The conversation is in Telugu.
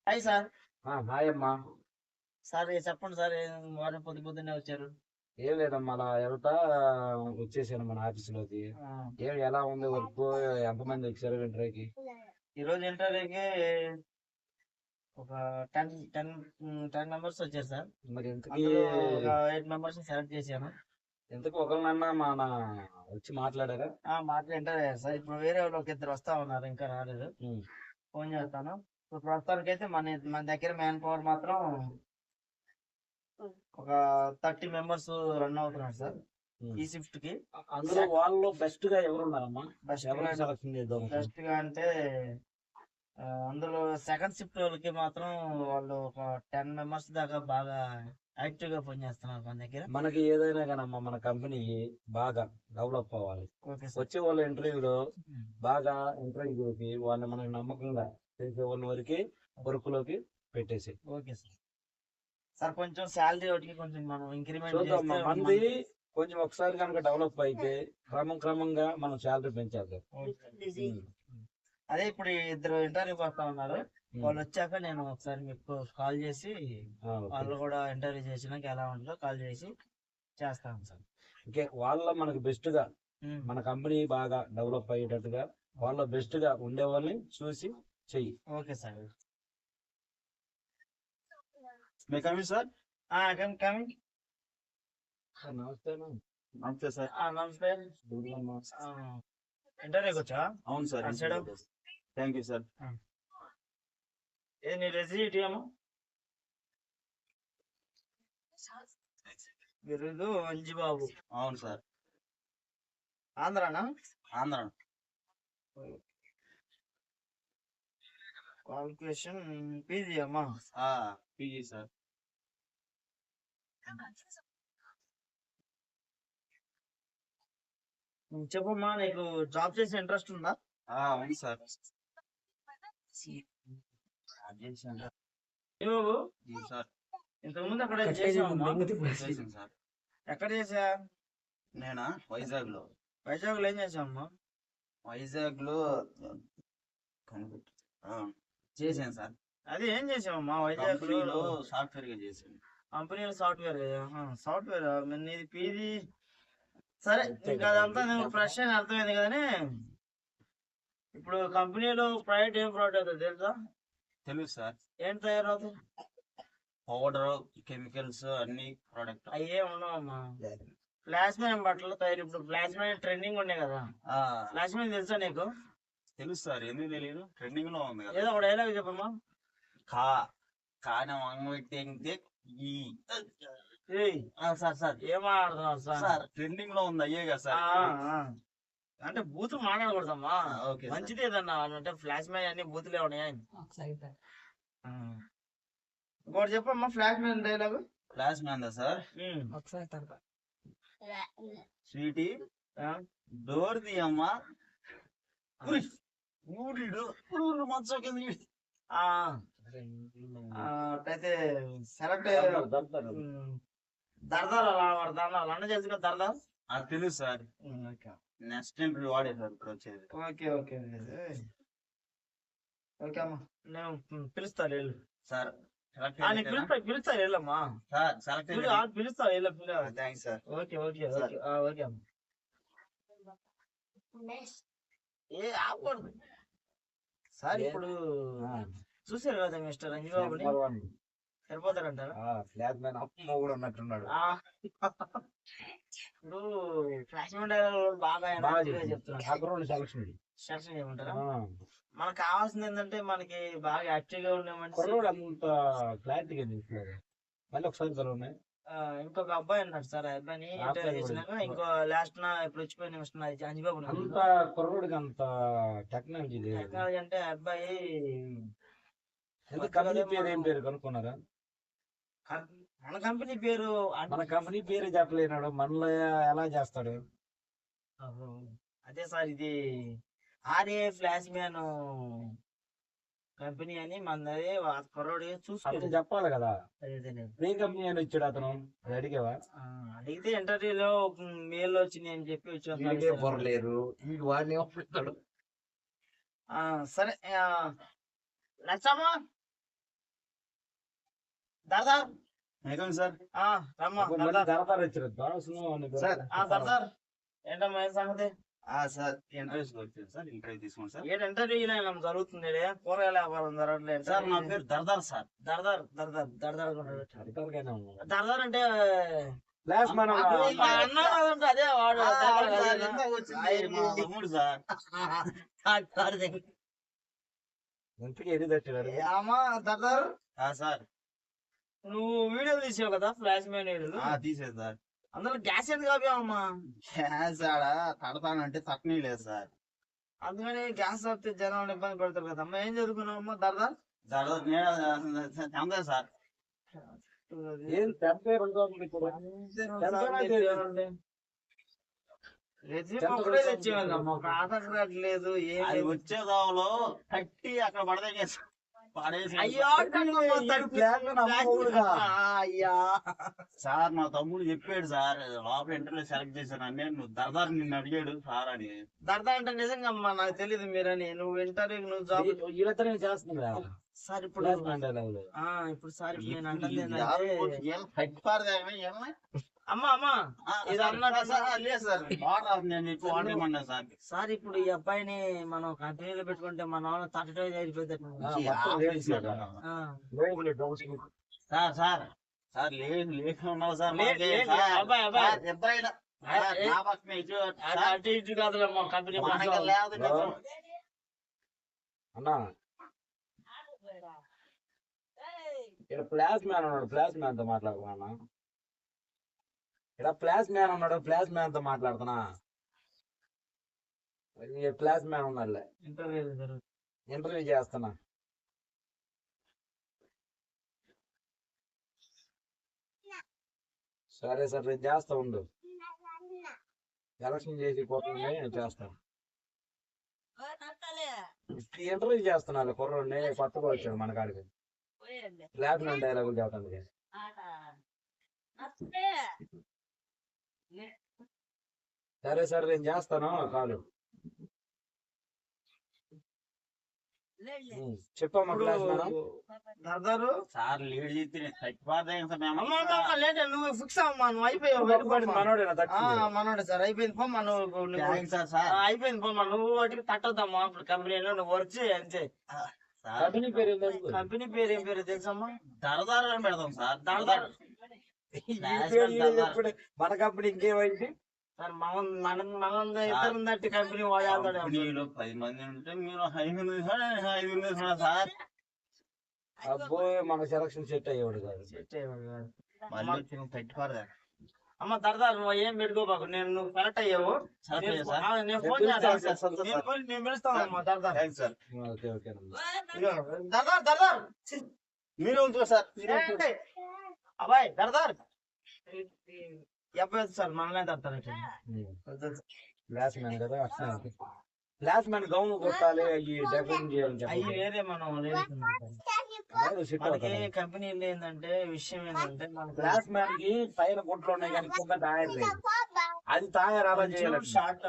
Hi sir. హాయ్ అమ్మా. సార్ చెప్పండి సార్, మార్నింగ్ పొద్దున్నే వచ్చారు. ఏం లేదమ్మా, అలా వెళ్తా వచ్చేసాను మన ఆఫీసులోకి. ఎలా ఉంది వర్క్? ఎంతమంది వచ్చారు ఇంటర్వ్యూకి? ఈరోజు ఇంటర్వ్యూకి ఒక 10 మెంబర్స్ వచ్చారు సార్. మరి ఇంతకీ అందులో ఒక 8 మెంబర్స్ సెలెక్ట్ చేశాను. ఇంతకు ఒకరినన్నా మన వచ్చి మాట్లాడారా? మాట్లాడి ఇంటర్వ్యూ అయ్యారు సార్. ఇప్పుడు వేరే వాళ్ళు ఒక ఇద్దరు వస్తా ఉన్నారు, ఇంకా రాలేదు. ఫోన్ చేస్తాను. ఇప్పుడు ప్రస్తుతానికి అయితే మన దగ్గర మ్యాన్ పవర్ మాత్రం ఒక 30 మెంబర్స్ రన్ అవుతున్నారు సార్ ఈ షిఫ్ట్ కి. అందులో వాళ్ళు బెస్ట్ గా ఎవరున్నారమ్మా? బెస్ట్ గా అంటే అందులో సెకండ్ షిఫ్ట్ వాళ్ళకి మాత్రం వాళ్ళు ఒక 10 మెంబర్స్ దాకా బాగా యాక్టివ్ గా పనిచేస్తున్నారు మన దగ్గర. మనకి ఏదైనా కానమ్మా, మన కంపెనీ బాగా డెవలప్ అవ్వాలి. వచ్చే వాళ్ళ ఇంటర్వ్యూలో బాగా ఇంటర్వ్యూకి వాళ్ళని మనకి నమ్మకంగా చేసే వాళ్ళ వరకు వర్క్ లోకి పెట్టేసి. Okay sir. సార్ కొంచెం శాలరీ ఒకటి కొంచెం మనం ఇంక్రిమెంట్ మంది కొంచెం ఒకసారి కనుక డెవలప్ అయితే క్రమంగా మనం శాలరీ పెంచాలి. అదే ఇప్పుడు ఇద్దరు ఇంటర్వ్యూకి వస్తా ఉన్నారు. వాళ్ళు వచ్చాక నేను ఒకసారి మీకు కాల్ చేసి వాళ్ళు కూడా ఇంటర్వ్యూ చేసినాక ఎలా ఉంటుందో కాల్ చేసి చేస్తాను సార్. ఓకే, వాళ్ళ మనకు బెస్ట్ గా మన కంపెనీ బాగా డెవలప్ అయ్యేటట్టుగా వాళ్ళ బెస్ట్ గా ఉండే వాళ్ళని చూసి చెయ్యి. Okay sir. May coming sir. Coming. నమస్తే. నమస్తే సార్. నమస్తే. ఇంటర్వ్యూకి వచ్చా? అవును సార్. Thank you sir. నీ రెసిడెంట్ ఏమో బిరుదు అంజిబాబు. అవును సార్. ఆంధ్రానా? ఆంధ్ర. క్వాలిఫికేషన్ పీజీ అమ్మా? PG sir. చెప్పమ్మా, నీకు జాబ్ చేసే ఇంట్రెస్ట్ ఉందా? అవును సార్. సార్ ఇంతకుముందు అక్కడ చేసాను సార్. ఎక్కడ చేసా? నేనా? వైజాగ్ లో. వైజాగ్ లో ఏం చేసావమ్మా? వైజాగ్ లో చేశాను సార్. అది ఏం చేసావమ్మా వైజాగ్ లో? సాఫ్ట్వేర్ గా చేశాను. కంపెనీలో సాఫ్ట్వేర్. సాఫ్ట్వేర్ నీది పీజీ. సరే, ఇంకా అదంతా నేను ఫ్రెష్ అని అర్థమైంది కదనే. ఇప్పుడు కంపెనీలో ప్రైవేట్ ఏం ప్రోడక్ట్ అవుతుంది తెలుసా? తెలుసు సార్. ఏం తయారవుతుంది? పౌడర్, కెమికల్స్, అన్ని ప్రోడక్ట్. అయ్యే ఉండవమ్మా. ఫ్లాష్ మ్యాన్ బట్టలు తయారు. ఇప్పుడు ఫ్లాష్ మ్యాన్ ట్రెండింగ్ ఉన్నాయి కదా. ఫ్లాష్ మ్యాన్ తెలుసా నీకు? తెలుసు సార్. ఎందుకు తెలియదు? ట్రెండింగ్ లో ఉంది కదా. ఏదో ఒక డైలాగ్ చెప్పమ్మా. కాన వంగబెట్టి సార్ సార్ ఏం మాట్లాడుతున్నారు సార్? ట్రెండింగ్ లో ఉంది అయ్యే కదా సార్. అంటే బూతులు మాట్లాడకూడదమ్మా. మంచిది ఏదన్నా అంటే ఫ్లాష్ మ్యాన్ అన్ని బూతులే ఉన్నాయి. ఇంకోటి చెప్పమ్మా, flash man dialogue. Flash man దా సార్? స్వీటీ డోర్ తీయమ్మా. అయితే సెలెక్ట్ దర్దాలు అన్న తెలుసు కదా దర్దా? తెలుసు సార్. నెక్స్ట్ ఇంటర్వ్యూ వాడే సార్ ఇప్పుడు వచ్చేది. ఓకే ఓకే ఓకే అమ్మా, నేను పిలుస్తా వెళ్ళు సార్. పిలుస్తా వెళ్ళమ్మా. పిలుస్తా వెళ్ళు. Thanks sir. Okay okay okay అమ్మా. ఏ ఆపకూడదు సార్. ఇప్పుడు చూసారు కదా మిస్టర్ అంజిబాబుని, సరిపోతారంటారా? ఫ్లాష్ మ్యాన్ అమ్మ కూడా ఉన్నట్టున్నాడు. ఇప్పుడు ఫ్లాష్ మ్యాన్ బాగా చెప్తున్నారు. సెలక్షన్ చేయమంటారా? మనకు కావాల్సింది ఏంటంటే మనకి బాగా యాక్టివ్ గా ఉండే మనిషి. అంత క్లారిటీగా చూస్తున్నారు. మళ్ళీ ఒకసారి చదవండి. ఇంకొక అబ్బాయి అన్నాడు సార్. ఆ అబ్బాయిని చేసినాక ఇంకో లాస్ట్ ఇప్పుడు వచ్చిపోయిన అంజిబాబు. అంత కుర్రోడికి అంత టెక్నాలజీ అంటే అబ్బాయి కంపెనీ పేరు ఏం పేరు కనుక్కున్నారా? మన కంపెనీ పేరు పేరే చెప్పలేనాడు. మనలో ఎలా చేస్తాడు? అదే సార్, ఇది ఆర్ఏ ఫ్లాష్ మ్యాన్ కంపెనీ అని మనది కుర్రోడి చూసుకుని చెప్పాలి కదా. ఏ కంపెనీ అని వచ్చాడు అతను? అడిగావా? అడిగితే ఇంటర్వ్యూలో మెయిల్ వచ్చింది అని చెప్పి వచ్చాను. సరే లచ్చమ్మా, దర్దార్ ఎక్కడ సార్ రమ్మా మళ్ళీ దర్దార్ దరదారు వచ్చారు దోసను సార్. దర్దార్ ఏంటమ్మా ఏం సంగతి సార్ ఇంటర్వ్యూస్ వచ్చారు సార్ ఇంటర్వ్యూ తీసుకోండి సార్. ఏంటి ఇంటర్వ్యూ జరుగుతుంది ఈడ? కూరగాయల వ్యాపారం జరగట్లేదు సార్ నా పేరు దర్దార్ సార్. దర్దార్ దర్దార్ దర్దార్ కొన్నాడు. దరదారుగానే ఉన్నాడు. దర్దార్ అంటే ఫ్లాష్ మ్యాన్ మా అన్న కాదంటే అదే వాడు దర్దార్ సార్, కదా. ఇందాక వచ్చింది మా తమ్ముడు సార్. ఇంతకీ ఎది తట్టాడు అమ్మా దర్దార్ సార్ నువ్వు వీడియోలు తీసావు కదా ఫ్లాష్ మ్యాన్ వీడియోలు తీసేది సార్. అందులో గ్యాస్ ఎందుకు కాపావమ్మా? గ్యాస్ ఆడ తడతానంటే తట్టనీ లేదు సార్. అందుకని గ్యాస్ వస్తే జనం ఇబ్బంది పడతారు కదమ్మా. ఏం చదువుకున్నావమ్మా దర్దార్? దర్దార్ నేను సార్. ఏం టెంపేర్ ఉంటుంది ఇప్పుడు రెజ్యూమ్ ఒకటే తెచ్చేవాళ్ళమ్మా. ఒక ఆధార్ కార్డు లేదు ఏం అది లేదు. వచ్చే దావలో కట్టి అక్కడ పడదే పడేసి. అయ్యో అయ్యా సార్ మా తమ్ముడు చెప్పాడు సార్ లోపల ఇంటర్వ్యూ సెలెక్ట్ చేశాను అని. నువ్వు దర్దార్ నిన్ను అడిగాడు సార్ అని. దర్దా అంటే నిజంగా అమ్మా నాకు తెలియదు మీరని. నువ్వు ఇంటర్వ్యూ నువ్వు జాబ్ వీళ్ళిద్దరే చేస్తున్నా సార్ ఇప్పుడు ఇప్పుడు సార్ ఇప్పుడు నేను అంటుంది ఏంటంటే అమ్మా అమ్మా ఇది అన్నట్టు లేదు సార్ వాటర్ నేను ఎక్కువ వాటర్ ఇమ్మన్నా సార్. సార్ ఇప్పుడు ఈ అబ్బాయిని మనం కంపెనీలో పెట్టుకుంటే మన వాళ్ళు 35 అయిపోతాడు. సార్ సార్ సార్ లేదు లేకున్నావు సార్. లేదు, లేదు, అబ్బాయి, అబ్బాయి. ఎప్పుడైనా నా పక్కన అటు ఇటు కాదులేమ్మా కంపెనీ అన్నా ఇక్కడ ఫ్లాష్ మ్యాన్ ఉన్నాడు. ఫ్లాష్ మ్యాన్ తో మాట్లాడుతున్నా. ఇక్కడ ఫ్లాష్ మ్యాన్ ఉన్నాడు. ఫ్లాష్ మ్యాన్ తో మాట్లాడుతున్నా. Flash man ఉన్నాడులే. ఇంటర్వ్యూ చేస్తున్నా. సరే సార్ నేను చేస్తా ఉండు. ఎలక్షన్ చేసి కొత్తనే చేస్తాను. ఇంటర్వ్యూ చేస్తున్నాను కుర్రోడిని. కొత్తగా వచ్చాడు మన కాడికి. ఫ్లాష్ మ్యాన్ డైలాగులు చెబుతాను. సరే సరే నేను చేస్తాను కాదు. చెప్పమ్మా క్లాస్ మేడం. దర్దారు సార్ లీడ్ చేస్తే నువ్వు ఫిక్స్ అమ్మా. నువ్వు అయిపోయావు. మనోడే సార్ అయిపోయింది పో. అయిపోయింది పో. నువ్వు వాటికి తట్టొద్దమ్మా. ఇప్పుడు కంపెనీలో నువ్వు వర్క్ చేయి అంతే. కంపెనీ పేరు కంపెనీ పేరు ఏం పేరు తెలుసమ్మా? దరదారు అని పెడతాం సార్. దర్దార్ మన కంపెనీ ఇంకేమైంది సార్? మనం ఇద్దరు తట్టి కంపెనీ వాడాలి. 10 మంది ఉంటే మీరు 5 సార్. అబ్బో మన సెలక్షన్ సెట్ అయ్యేవాడు కాదు. అమ్మ దర్దార్ నువ్వు ఏం పెట్టుకోబాకు. నువ్వు కరెక్ట్ అయ్యావు. నేను ఫోన్ చేస్తాను. నేను పిలుస్తాను దర్దార్. ఓకే ఓకే దర్దార్ దర్దార్ మీరు ఉంచు సార్. అబ్బాయి దర్దార్ చెప్పలేదు సార్. మనలే తడతాను. గ్లాస్ మ్యాన్ కదా. గ్లాస్ మ్యాన్ గౌన్ కొట్టాలి. అవి డెకరేషన్ చేయాలి. అవి వేరే మనం కంపెనీలో ఏంటంటే విషయం ఏంటంటే మన గ్లాస్ మ్యాన్ కి పైన గుట్లు ఉన్నాయి కానీ కింద తాయర్ లేదు. అది తాయర్ అలా చేయాలి. షార్ట్